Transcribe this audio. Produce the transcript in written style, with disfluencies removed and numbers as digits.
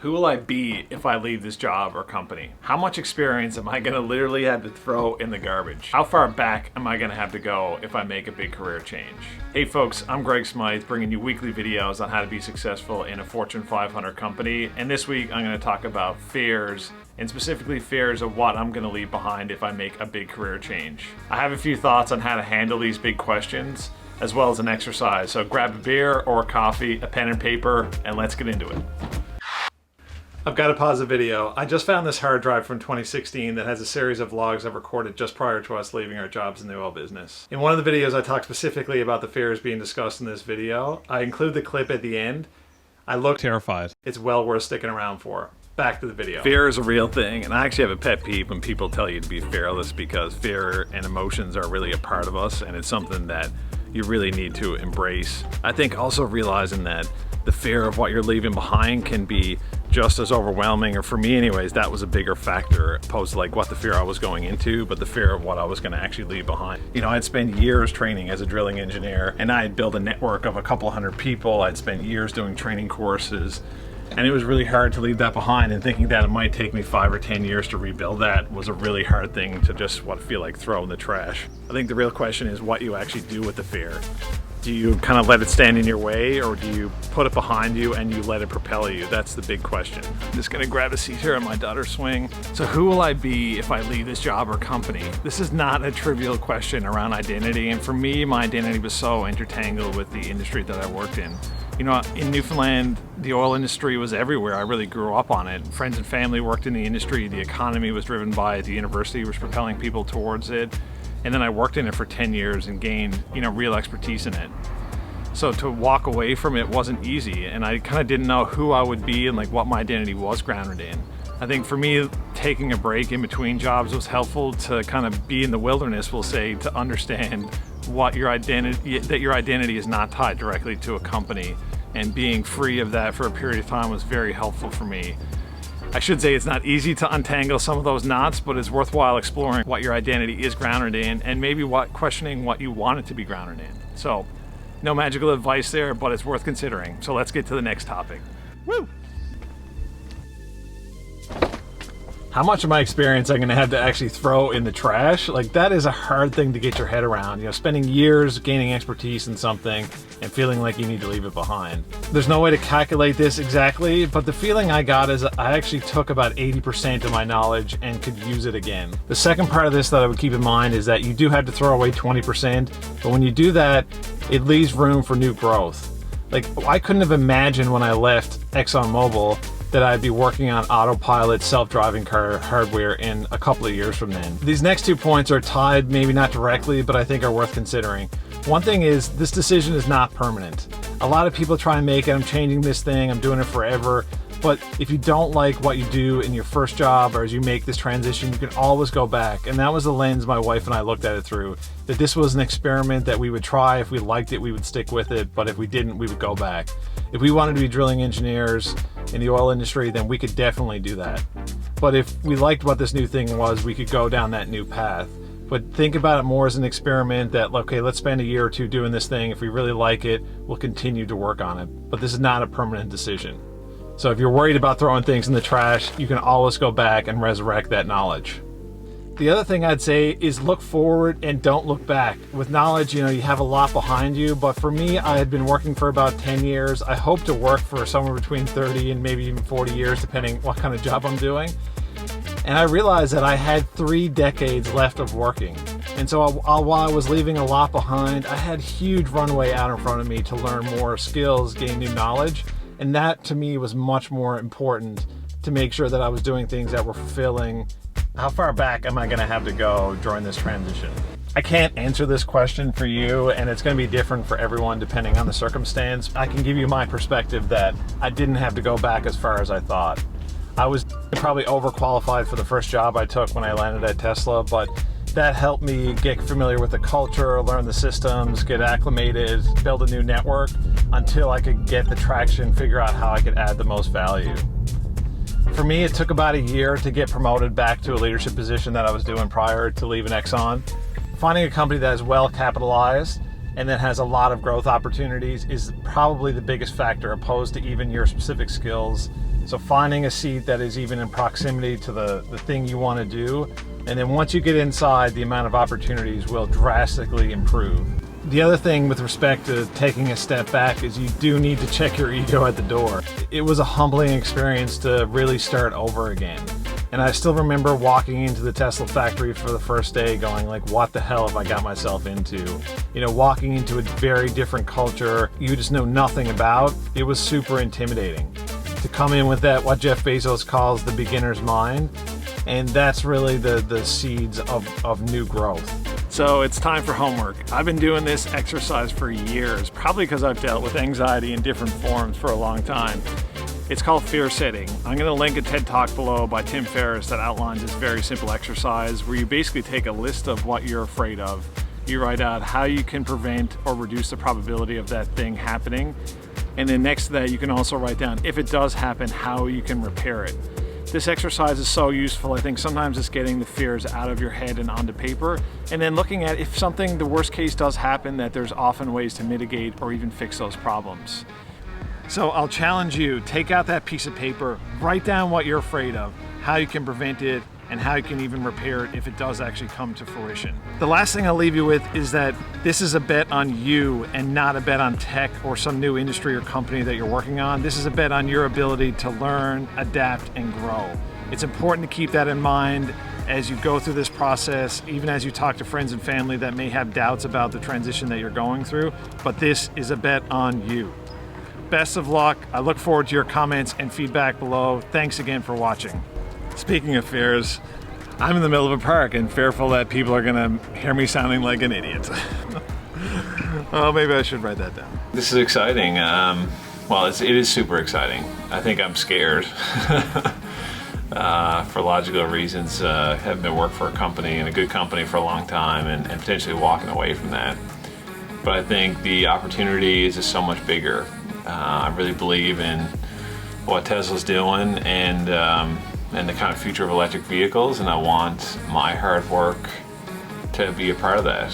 Who will I be if I leave this job or company? How much experience am I going to literally have to throw in the garbage? How far back am I going to have to go if I make a big career change? Hey folks, I'm Greg Smythe, bringing you weekly videos on how to be successful in a Fortune 500 company. And this week I'm going to talk about fears, and specifically fears of what I'm going to leave behind if I make a big career change. I have a few thoughts on how to handle these big questions, as well as an exercise. So grab a beer or a coffee, a pen and paper, and let's get into it. I've got to pause the video. I just found this hard drive from 2016 that has a series of vlogs I've recorded just prior to us leaving our jobs in the oil business. In one of the videos I talk specifically about the fears being discussed in this video. I include the clip at the end. I look terrified. It's well worth sticking around for. Back to the video. Fear is a real thing, and I actually have a pet peeve when people tell you to be fearless, because fear and emotions are really a part of us, and it's something that you really need to embrace. I think also realizing that the fear of what you're leaving behind can be just as overwhelming, or for me anyways, that was a bigger factor opposed to like what the fear I was going into, but the fear of what I was going to actually leave behind. You know, I'd spent years training as a drilling engineer, and I had built a network of a couple hundred people. I'd spent years doing training courses, and it was really hard to leave that behind, and thinking that it might take me 5 or 10 years to rebuild that was a really hard thing to just feel like throw in the trash. I think the real question is what you actually do with the fear. Do you kind of let it stand in your way, or do you put it behind you and you let it propel you? That's the big question. I'm just gonna grab a seat here on my daughter's swing. So who will I be if I leave this job or company? This is not a trivial question around identity, and for me, my identity was so intertangled with the industry that I worked in. You know, in Newfoundland, the oil industry was everywhere. I really grew up on it. Friends and family worked in the industry. The economy was driven by it. The university was propelling people towards it. And then I worked in it for 10 years and gained, real expertise in it. So to walk away from it wasn't easy, and I kind of didn't know who I would be and like what my identity was grounded in. I think for me, taking a break in between jobs was helpful to kind of be in the wilderness, we'll say, to understand what your identity, that your identity is not tied directly to a company, and being free of that for a period of time was very helpful for me. I should say it's not easy to untangle some of those knots, but it's worthwhile exploring what your identity is grounded in, and maybe questioning what you want it to be grounded in. So, no magical advice there, but it's worth considering. So let's get to the next topic. Woo! How much of my experience I'm gonna have to actually throw in the trash? Like, that is a hard thing to get your head around. Spending years gaining expertise in something and feeling like you need to leave it behind. There's no way to calculate this exactly, but the feeling I got is I actually took about 80% of my knowledge and could use it again. The second part of this that I would keep in mind is that you do have to throw away 20%, but when you do that, it leaves room for new growth. Like, I couldn't have imagined when I left ExxonMobil that I'd be working on autopilot self-driving car hardware in a couple of years from then. These next 2 points are tied, maybe not directly, but I think are worth considering. One thing is, this decision is not permanent. A lot of people try and make it, I'm changing this thing, I'm doing it forever. But if you don't like what you do in your first job, or as you make this transition, you can always go back. And that was the lens my wife and I looked at it through. That this was an experiment that we would try. If we liked it, we would stick with it. But if we didn't, we would go back. If we wanted to be drilling engineers in the oil industry, then we could definitely do that. But if we liked what this new thing was, we could go down that new path. But think about it more as an experiment that, okay, let's spend a year or two doing this thing. If we really like it, we'll continue to work on it. But this is not a permanent decision. So if you're worried about throwing things in the trash, you can always go back and resurrect that knowledge. The other thing I'd say is look forward and don't look back. With knowledge, you have a lot behind you, but for me, I had been working for about 10 years. I hope to work for somewhere between 30 and maybe even 40 years, depending what kind of job I'm doing. And I realized that I had 3 decades left of working. And so while I was leaving a lot behind, I had huge runway out in front of me to learn more skills, gain new knowledge. And that to me was much more important, to make sure that I was doing things that were fulfilling. How far back am I gonna have to go during this transition? I can't answer this question for you, and it's gonna be different for everyone depending on the circumstance. I can give you my perspective that I didn't have to go back as far as I thought. I was probably overqualified for the first job I took when I landed at Tesla, but that helped me get familiar with the culture, learn the systems, get acclimated, build a new network until I could get the traction, figure out how I could add the most value. For me, it took about a year to get promoted back to a leadership position that I was doing prior to leaving Exxon. Finding a company that is well capitalized and that has a lot of growth opportunities is probably the biggest factor opposed to even your specific skills. So finding a seat that is even in proximity to the thing you want to do, and then once you get inside, the amount of opportunities will drastically improve. The other thing with respect to taking a step back is you do need to check your ego at the door. It was a humbling experience to really start over again. And I still remember walking into the Tesla factory for the first day going like, what the hell have I got myself into? You know, walking into a very different culture you just know nothing about. It was super intimidating. To come in with that, what Jeff Bezos calls the beginner's mind, and that's really the seeds of new growth. So it's time for homework. I've been doing this exercise for years, probably because I've dealt with anxiety in different forms for a long time. It's called fear setting. I'm going to link a TED Talk below by Tim Ferriss that outlines this very simple exercise where you basically take a list of what you're afraid of. You write out how you can prevent or reduce the probability of that thing happening. And then next to that, you can also write down, if it does happen, how you can repair it. This exercise is so useful. I think sometimes it's getting the fears out of your head and onto paper, and then looking at if something, the worst case does happen, that there's often ways to mitigate or even fix those problems. So I'll challenge you, take out that piece of paper, write down what you're afraid of, how you can prevent it, and how you can even repair it if it does actually come to fruition. The last thing I'll leave you with is that this is a bet on you and not a bet on tech or some new industry or company that you're working on. This is a bet on your ability to learn, adapt, and grow. It's important to keep that in mind as you go through this process, even as you talk to friends and family that may have doubts about the transition that you're going through, but this is a bet on you. Best of luck. I look forward to your comments and feedback below. Thanks again for watching. Speaking of fears, I'm in the middle of a park and fearful that people are gonna hear me sounding like an idiot. Oh, maybe I should write that down. This is exciting. Well, it is super exciting. I think I'm scared for logical reasons. Haven't been working for a company and a good company for a long time and potentially walking away from that. But I think the opportunity is just so much bigger. I really believe in what Tesla's doing and the kind of future of electric vehicles, and I want my hard work to be a part of that.